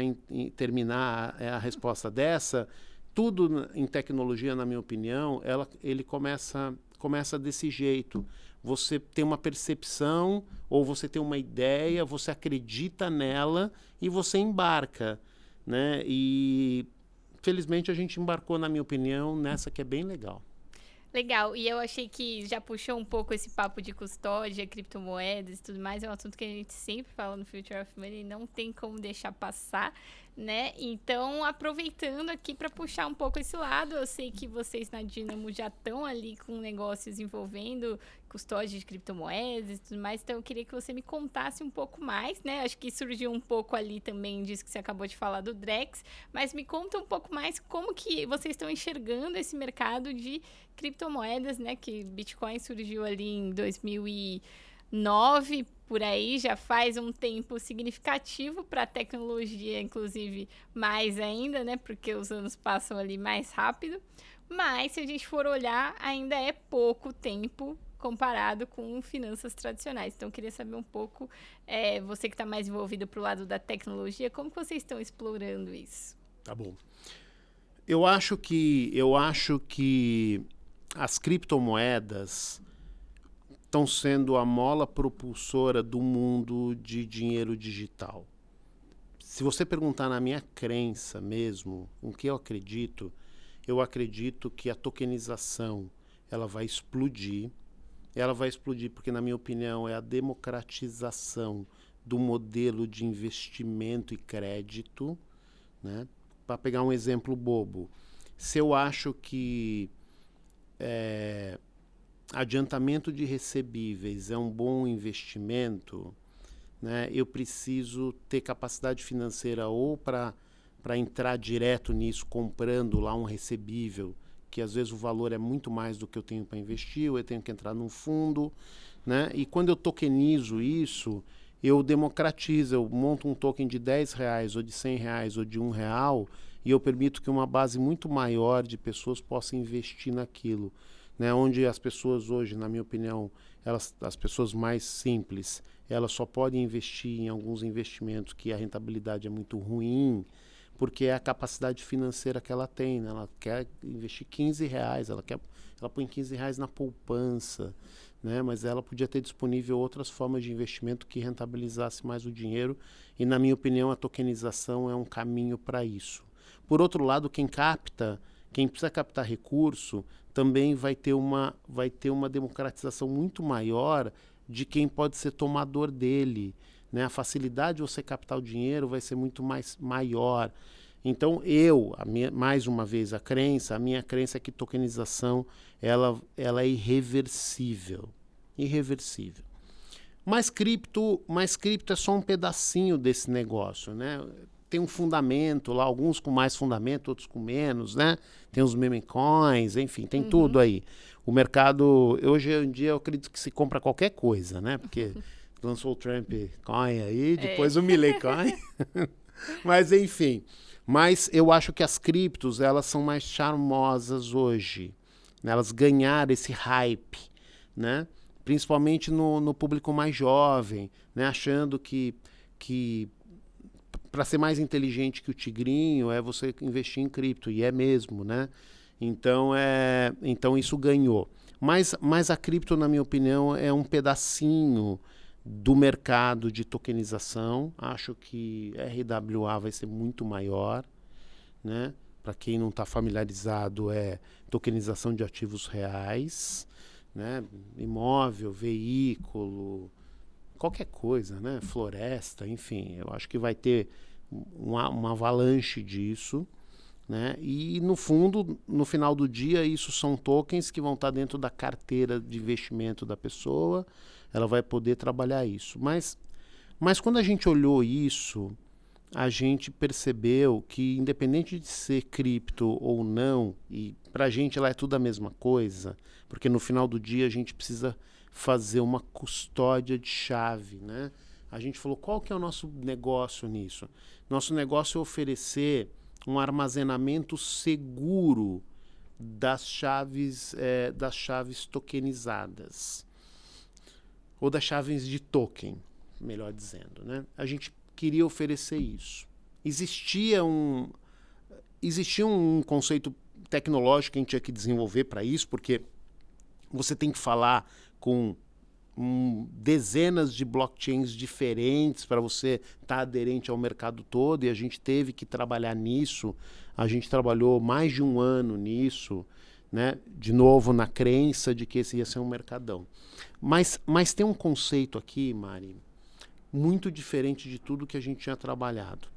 terminar a resposta dessa, tudo em tecnologia, na minha opinião, ele começa desse jeito. você tem uma percepção ou você tem uma ideia, você acredita nela e você embarca, né? E felizmente a gente embarcou, na minha opinião, nessa que é bem legal. Legal, e eu achei que já puxou um pouco esse papo de custódia, criptomoedas e tudo mais, é um assunto que a gente sempre fala no Future of Money, não tem como deixar passar, né? Então, aproveitando aqui para puxar um pouco esse lado, eu sei que vocês na Dynamo já estão ali com negócios envolvendo custódia de criptomoedas e tudo mais, então eu queria que você me contasse um pouco mais, né? Acho que surgiu um pouco ali também disso que você acabou de falar do Drex, mas me conta um pouco mais como que vocês estão enxergando esse mercado de criptomoedas, né? Que Bitcoin surgiu ali em 2009, por aí, já faz um tempo significativo para a tecnologia, inclusive mais ainda, né? Porque os anos passam ali mais rápido. Mas, se a gente for olhar, ainda é pouco tempo comparado com finanças tradicionais. Então, eu queria saber um pouco, você que está mais envolvido para o lado da tecnologia, como que vocês estão explorando isso? Tá bom. Eu acho que as criptomoedas estão sendo a mola propulsora do mundo de dinheiro digital. Se você perguntar na minha crença mesmo, o que eu acredito que a tokenização ela vai explodir. Ela vai explodir porque, na minha opinião, é a democratização do modelo de investimento e crédito, né? Para pegar um exemplo bobo, se eu acho que adiantamento de recebíveis é um bom investimento, né, eu preciso ter capacidade financeira ou para entrar direto nisso, comprando lá um recebível, que às vezes o valor é muito mais do que eu tenho para investir, ou eu tenho que entrar num fundo, né? E quando eu tokenizo isso, eu democratizo, eu monto um token de R$10, ou de R$100, ou de R$1, e eu permito que uma base muito maior de pessoas possa investir naquilo, né? Onde as pessoas hoje, na minha opinião, as pessoas mais simples, elas só podem investir em alguns investimentos que a rentabilidade é muito ruim, porque é a capacidade financeira que ela tem, né? Ela quer investir R$15, ela põe R$15 na poupança, né? Mas ela podia ter disponível outras formas de investimento que rentabilizasse mais o dinheiro, e na minha opinião a tokenização é um caminho para isso. Por outro lado, quem precisa captar recurso, também vai ter uma democratização muito maior de quem pode ser tomador dele, né? A facilidade de você captar o dinheiro vai ser muito maior. Então, mais uma vez, a minha crença é que tokenização ela é irreversível. Irreversível. Mas cripto é só um pedacinho desse negócio, né? Tem um fundamento lá, alguns com mais fundamento, outros com menos, né? Tem os meme coins, enfim, tem tudo aí. O mercado, hoje em dia, eu acredito que se compra qualquer coisa, né? Porque lançou o Trump Coin aí, depois o Milei Coin. Mas, enfim. Mas eu acho que as criptos, elas são mais charmosas hoje, né? Elas ganharam esse hype, né? Principalmente no público mais jovem, né? Achando que para ser mais inteligente que o tigrinho é você investir em cripto, e é mesmo, né? Então isso ganhou. Mas a cripto, na minha opinião, é um pedacinho do mercado de tokenização. Acho que RWA vai ser muito maior, né? Para quem não está familiarizado, é tokenização de ativos reais, né? Imóvel, veículo, qualquer coisa, né? Floresta, enfim. Eu acho que vai ter uma avalanche disso, né? E no fundo, no final do dia, isso são tokens que vão estar dentro da carteira de investimento da pessoa. Ela vai poder trabalhar isso. Mas quando a gente olhou isso, a gente percebeu que, independente de ser cripto ou não, e para a gente lá é tudo a mesma coisa, porque no final do dia a gente precisa fazer uma custódia de chave, né? A gente falou, qual que é o nosso negócio nisso? Nosso negócio é oferecer um armazenamento seguro das chaves tokenizadas, ou das chaves de token, melhor dizendo, né? A gente queria oferecer isso. Existia um conceito tecnológico que a gente tinha que desenvolver para isso, porque você tem que falar com dezenas de blockchains diferentes para você estar aderente ao mercado todo, e a gente teve que trabalhar nisso. A gente trabalhou mais de um ano nisso, né? De novo, na crença de que esse ia ser um mercadão. Mas tem um conceito aqui, Mari, muito diferente de tudo que a gente tinha trabalhado.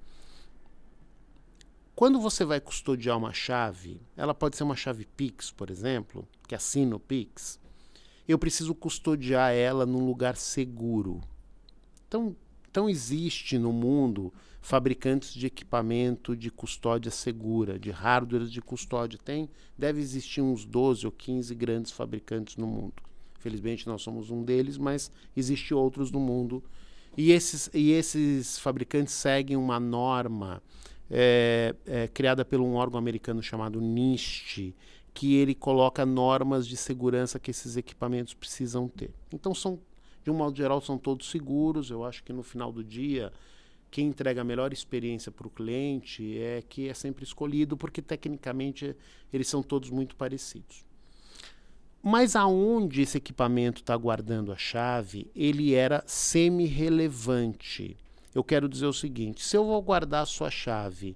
Quando você vai custodiar uma chave, ela pode ser uma chave Pix, por exemplo, que assina o Pix. Eu preciso custodiar ela num lugar seguro. Então existe no mundo fabricantes de equipamento de custódia segura, de hardware de custódia. Deve existir uns 12 ou 15 grandes fabricantes no mundo. Felizmente nós somos um deles, mas existem outros no mundo. E esses fabricantes seguem uma norma criada por um órgão americano chamado NIST, que ele coloca normas de segurança que esses equipamentos precisam ter. Então, de um modo geral, são todos seguros. Eu acho que no final do dia, quem entrega a melhor experiência para o cliente é que é sempre escolhido, porque tecnicamente eles são todos muito parecidos. Mas aonde esse equipamento está guardando a chave, ele era semi-relevante. Eu quero dizer o seguinte: se eu vou guardar a sua chave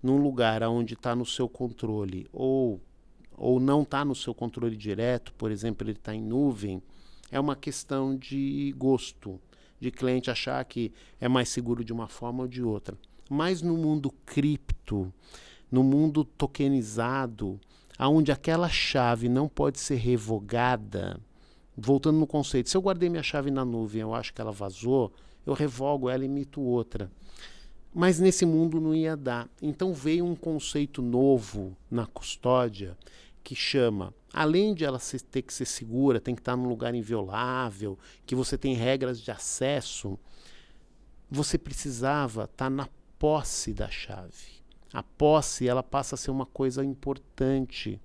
num lugar onde está no seu controle, ou não está no seu controle direto, por exemplo, ele está em nuvem, é uma questão de gosto, de cliente achar que é mais seguro de uma forma ou de outra. Mas no mundo cripto, no mundo tokenizado, onde aquela chave não pode ser revogada, voltando no conceito, se eu guardei minha chave na nuvem, eu acho que ela vazou, eu revogo ela e emito outra. Mas nesse mundo não ia dar. Então veio um conceito novo na custódia que chama, além de ela ter que ser segura, tem que estar num lugar inviolável, que você tem regras de acesso, você precisava estar na posse da chave. A posse, ela passa a ser uma coisa importante.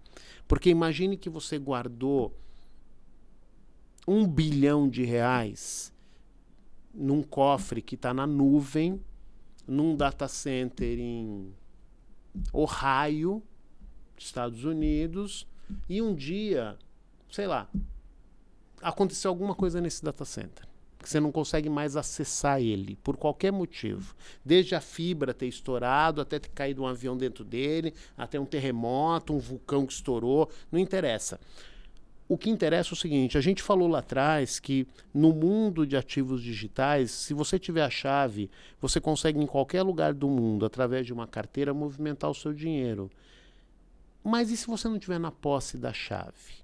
Porque imagine que você guardou R$1 bilhão num cofre que está na nuvem, num data center em Ohio, Estados Unidos, e um dia, sei lá, aconteceu alguma coisa nesse data center, que você não consegue mais acessar ele, por qualquer motivo. Desde a fibra ter estourado, até ter caído um avião dentro dele, até um terremoto, um vulcão que estourou, não interessa. O que interessa é o seguinte: a gente falou lá atrás que no mundo de ativos digitais, se você tiver a chave, você consegue em qualquer lugar do mundo, através de uma carteira, movimentar o seu dinheiro. Mas e se você não tiver na posse da chave?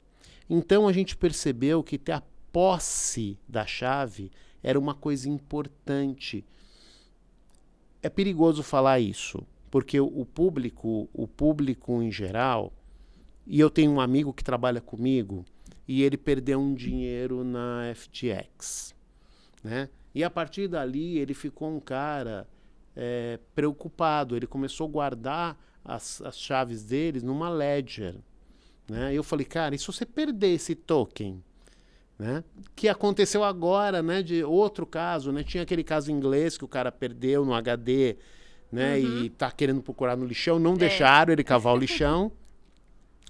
Então a gente percebeu que ter a posse da chave era uma coisa importante. É perigoso falar isso, porque o público em geral, e eu tenho um amigo que trabalha comigo, e ele perdeu um dinheiro na FTX, né? E a partir dali ele ficou um cara preocupado. Ele começou a guardar as chaves deles numa ledger, né? E eu falei, cara, e se você perder esse token, né? Que aconteceu agora, né? De outro caso, né? Tinha aquele caso inglês que o cara perdeu no HD, né? E tá querendo procurar no lixão, não deixaram ele cavar o lixão.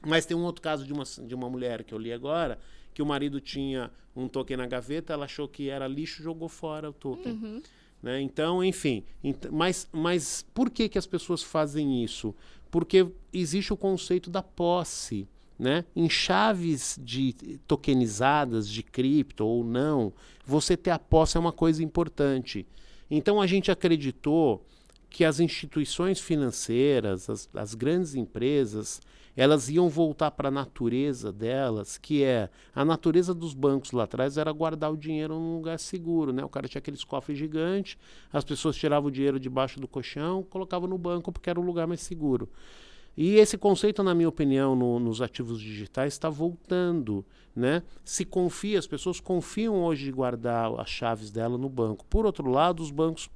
Mas tem um outro caso de uma mulher que eu li agora, que o marido tinha um token na gaveta, ela achou que era lixo, jogou fora o token. Né? Então, enfim. Mas por que as pessoas fazem isso? Porque existe o conceito da posse. Né? Em chaves tokenizadas de cripto ou não, você ter a posse é uma coisa importante. Então a gente acreditou que as instituições financeiras, as grandes empresas, elas iam voltar para a natureza delas, que a natureza dos bancos lá atrás era guardar o dinheiro num lugar seguro, né? O cara tinha aqueles cofres gigantes, as pessoas tiravam o dinheiro debaixo do colchão, colocavam no banco porque era o lugar mais seguro. E esse conceito, na minha opinião, nos ativos digitais está voltando, né? As pessoas confiam hoje de guardar as chaves dela no banco. Por outro lado, os bancos,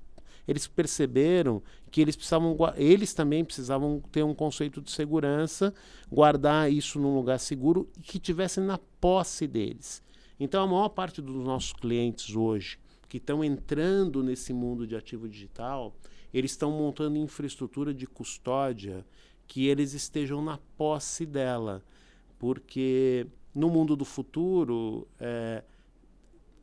eles perceberam que eles também precisavam ter um conceito de segurança, guardar isso num lugar seguro e que tivesse na posse deles. Então, a maior parte dos nossos clientes hoje, que estão entrando nesse mundo de ativo digital, eles estão montando infraestrutura de custódia que eles estejam na posse dela. Porque no mundo do futuro,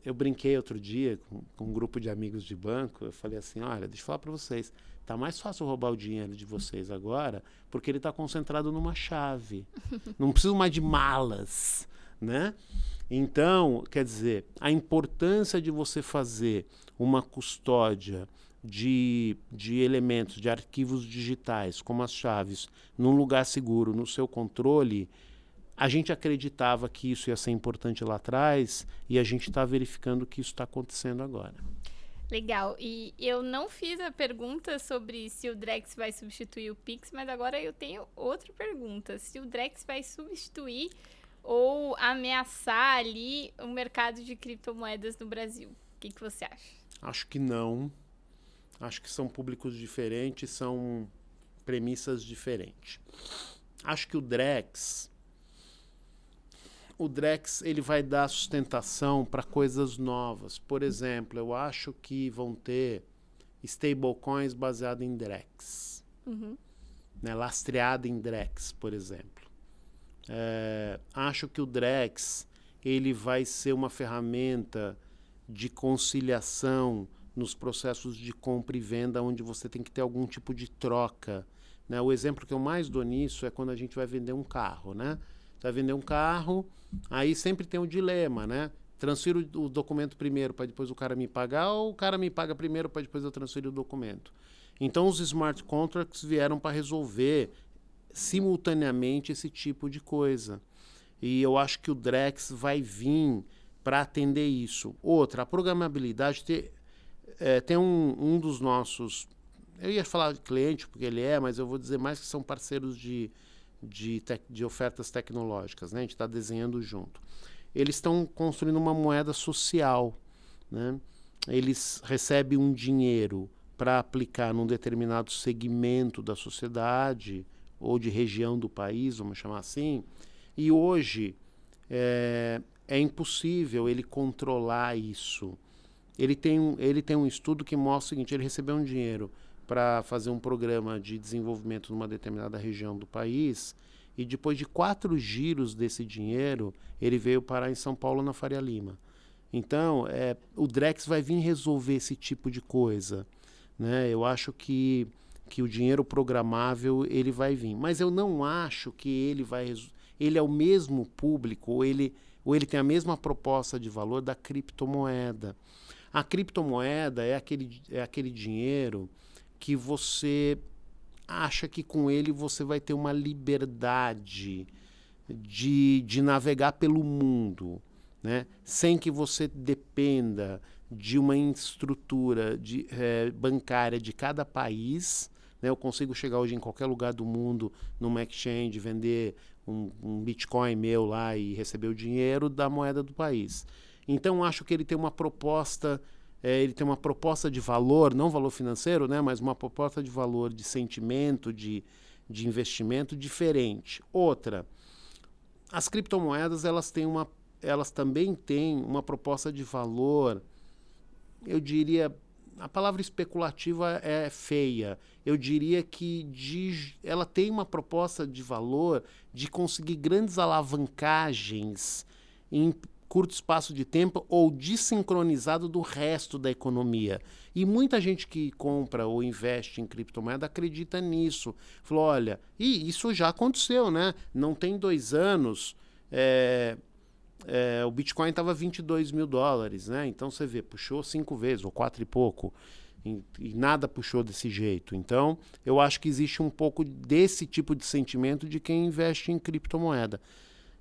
eu brinquei outro dia com um grupo de amigos de banco, eu falei assim, olha, deixa eu falar para vocês, tá mais fácil roubar o dinheiro de vocês agora, porque ele está concentrado numa chave. Não preciso mais de malas, né? Então, quer dizer, a importância de você fazer uma custódia de elementos, de arquivos digitais, como as chaves, num lugar seguro, no seu controle, a gente acreditava que isso ia ser importante lá atrás e a gente está verificando que isso está acontecendo agora. Legal. E eu não fiz a pergunta sobre se o Drex vai substituir o Pix, mas agora eu tenho outra pergunta. Se o Drex vai substituir ou ameaçar ali o mercado de criptomoedas no Brasil. O que você acha? Acho que não. Acho que são públicos diferentes, são premissas diferentes. Acho que o Drex ele vai dar sustentação para coisas novas. Por exemplo, eu acho que vão ter stablecoins baseadas em Drex. Né, lastreada em Drex, por exemplo. Acho que o Drex ele vai ser uma ferramenta de conciliação nos processos de compra e venda, onde você tem que ter algum tipo de troca. Né? O exemplo que eu mais dou nisso é quando a gente vai vender um carro. Né? Você vai vender um carro, aí sempre tem um dilema, né? Transfiro o documento primeiro para depois o cara me pagar, ou o cara me paga primeiro para depois eu transferir o documento. Então os smart contracts vieram para resolver simultaneamente esse tipo de coisa. E eu acho que o Drex vai vir para atender isso. Outra, a programabilidade tem um dos nossos, eu ia falar de cliente porque ele mas eu vou dizer mais que são parceiros de ofertas tecnológicas, né? A gente está desenhando junto. Eles estão construindo uma moeda social, né? Eles recebem um dinheiro para aplicar num determinado segmento da sociedade ou de região do país, vamos chamar assim, e hoje é impossível ele controlar isso. Ele tem um estudo que mostra o seguinte, ele recebeu um dinheiro para fazer um programa de desenvolvimento numa determinada região do país e depois de 4 giros desse dinheiro, ele veio parar em São Paulo, na Faria Lima. Então, o Drex vai vir resolver esse tipo de coisa. Né? Eu acho que o dinheiro programável ele vai vir. Mas eu não acho que ele é o mesmo público ou ele tem a mesma proposta de valor da criptomoeda. A criptomoeda é aquele dinheiro que você acha que com ele você vai ter uma liberdade de navegar pelo mundo, né? Sem que você dependa de uma estrutura bancária de cada país. Né? Eu consigo chegar hoje em qualquer lugar do mundo, numa exchange, vender um Bitcoin meu lá e receber o dinheiro da moeda do país. Então, acho que ele tem uma proposta... ele tem uma proposta de valor, não valor financeiro, né, mas uma proposta de valor, de sentimento, de investimento diferente. Outra, as criptomoedas elas também têm uma proposta de valor, eu diria, a palavra especulativa é feia, eu diria que ela tem uma proposta de valor de conseguir grandes alavancagens em curto espaço de tempo ou desincronizado do resto da economia. E muita gente que compra ou investe em criptomoeda acredita nisso. Falou, olha, e isso já aconteceu, né? Não tem 2 anos, o Bitcoin estava $22 mil, né? Então você vê, puxou 5 vezes, ou 4 e pouco, e nada puxou desse jeito. Então, eu acho que existe um pouco desse tipo de sentimento de quem investe em criptomoeda.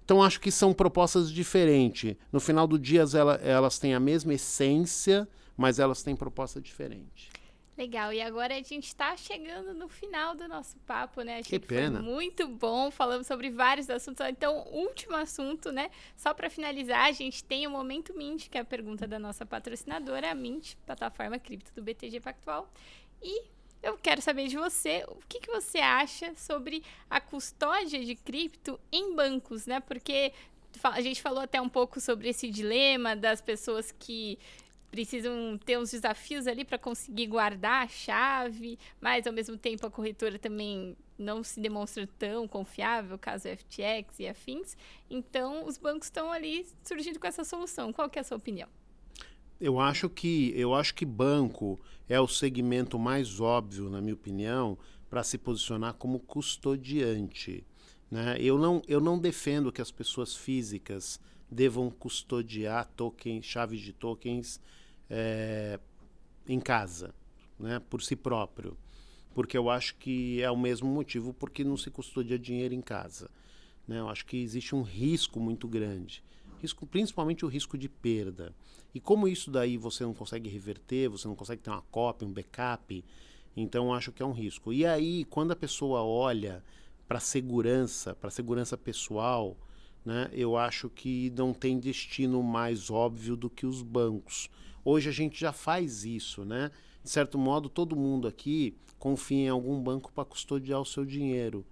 Então, acho que são propostas diferentes. No final do dia, elas têm a mesma essência, mas elas têm proposta diferente. Legal. E agora a gente está chegando no final do nosso papo, né? Que pena. Foi muito bom. Falamos sobre vários assuntos. Então, último assunto, né? Só para finalizar, a gente tem o Momento Mint, que é a pergunta da nossa patrocinadora, a Mint, plataforma cripto do BTG Pactual. E eu quero saber de você, o que você acha sobre a custódia de cripto em bancos, né? Porque a gente falou até um pouco sobre esse dilema das pessoas que precisam ter uns desafios ali para conseguir guardar a chave, mas ao mesmo tempo a corretora também não se demonstra tão confiável, caso FTX e afins. Então, os bancos estão ali surgindo com essa solução. Qual que é a sua opinião? Eu acho que banco é o segmento mais óbvio, na minha opinião, para se posicionar como custodiante, né? Eu não defendo que as pessoas físicas devam custodiar tokens, chaves de tokens em casa, né, por si próprio, porque eu acho que é o mesmo motivo porque não se custodia dinheiro em casa, né? Eu acho que existe um risco muito grande, principalmente o risco de perda. E como isso daí você não consegue reverter, você não consegue ter uma cópia, um backup, então eu acho que é um risco. E aí, quando a pessoa olha para segurança pessoal, né, eu acho que não tem destino mais óbvio do que os bancos. Hoje a gente já faz isso, né? De certo modo, todo mundo aqui confia em algum banco para custodiar o seu dinheiro,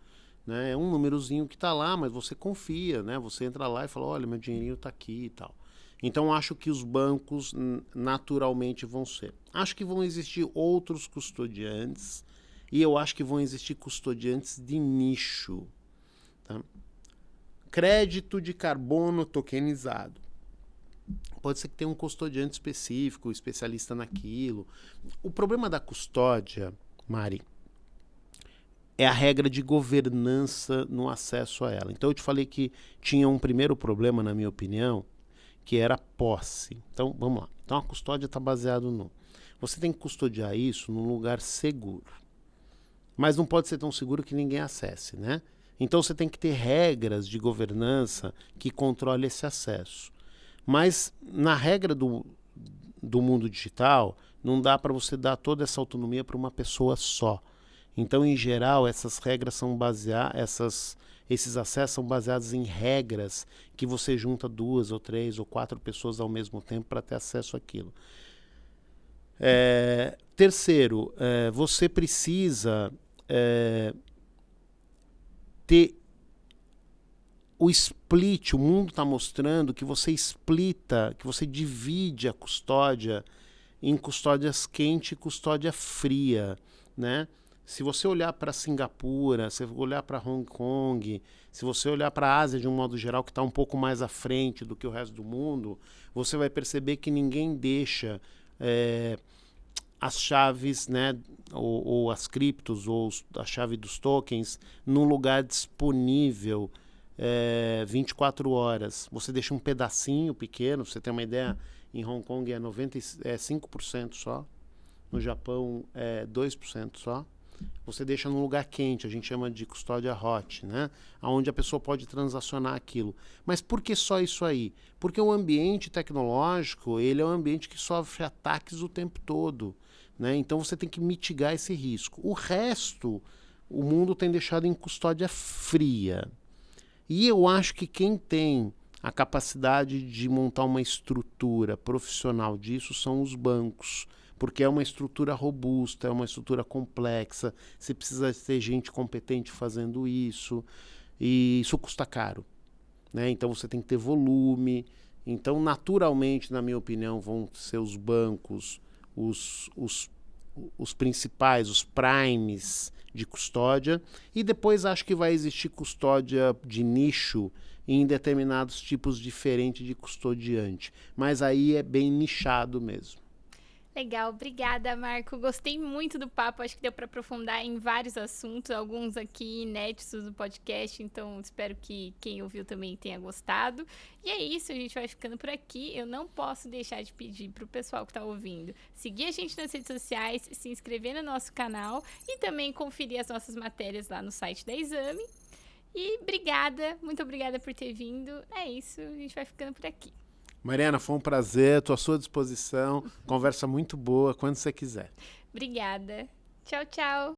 né? É um númerozinho que está lá, mas você confia, né? Você entra lá e fala, olha, meu dinheirinho está aqui e tal. Então, acho que os bancos naturalmente vão ser. Acho que vão existir outros custodiantes e eu acho que vão existir custodiantes de nicho. Tá? Crédito de carbono tokenizado. Pode ser que tenha um custodiante específico, especialista naquilo. O problema da custódia, Mari, é a regra de governança no acesso a ela. Então, eu te falei que tinha um primeiro problema, na minha opinião, que era posse. Então, vamos lá. Então, a custódia está baseada no... Você tem que custodiar isso num lugar seguro. Mas não pode ser tão seguro que ninguém acesse, né? Então, você tem que ter regras de governança que controlem esse acesso. Mas, na regra do mundo digital, não dá para você dar toda essa autonomia para uma pessoa só. Então, em geral, essas regras são baseadas... Esses acessos são baseados em regras que você junta 2 ou 3 ou 4 pessoas ao mesmo tempo para ter acesso àquilo. Terceiro, você precisa ter o split. O mundo está mostrando que você splita, que você divide a custódia em custódias quente e custódia fria, né? Se você olhar para Singapura, se você olhar para Hong Kong, se você olhar para a Ásia de um modo geral, que está um pouco mais à frente do que o resto do mundo, você vai perceber que ninguém deixa as chaves, né, ou as criptos, ou a chave dos tokens, num lugar disponível 24 horas. Você deixa um pedacinho pequeno, pra você ter uma ideia, em Hong Kong é 5% só, no Japão é 2% só. Você deixa num lugar quente, a gente chama de custódia hot, né? Onde a pessoa pode transacionar aquilo. Mas por que só isso aí? Porque o ambiente tecnológico, ele é um ambiente que sofre ataques o tempo todo, né? Então você tem que mitigar esse risco. O resto, o mundo tem deixado em custódia fria. E eu acho que quem tem a capacidade de montar uma estrutura profissional disso são os bancos. Porque é uma estrutura robusta, é uma estrutura complexa, você precisa ter gente competente fazendo isso, e isso custa caro, né? Então você tem que ter volume. Então, naturalmente, na minha opinião, vão ser os bancos, os principais, os primes de custódia, e depois acho que vai existir custódia de nicho em determinados tipos diferentes de custodiante, mas aí é bem nichado mesmo. Legal, obrigada, Marco. Gostei muito do papo, acho que deu para aprofundar em vários assuntos, alguns aqui inéditos do podcast, então espero que quem ouviu também tenha gostado. E é isso, a gente vai ficando por aqui. Eu não posso deixar de pedir para o pessoal que está ouvindo seguir a gente nas redes sociais, se inscrever no nosso canal e também conferir as nossas matérias lá no site da Exame. E obrigada, muito obrigada por ter vindo. É isso, a gente vai ficando por aqui. Mariana, foi um prazer, estou à sua disposição. Conversa muito boa, quando você quiser. Obrigada. Tchau, tchau.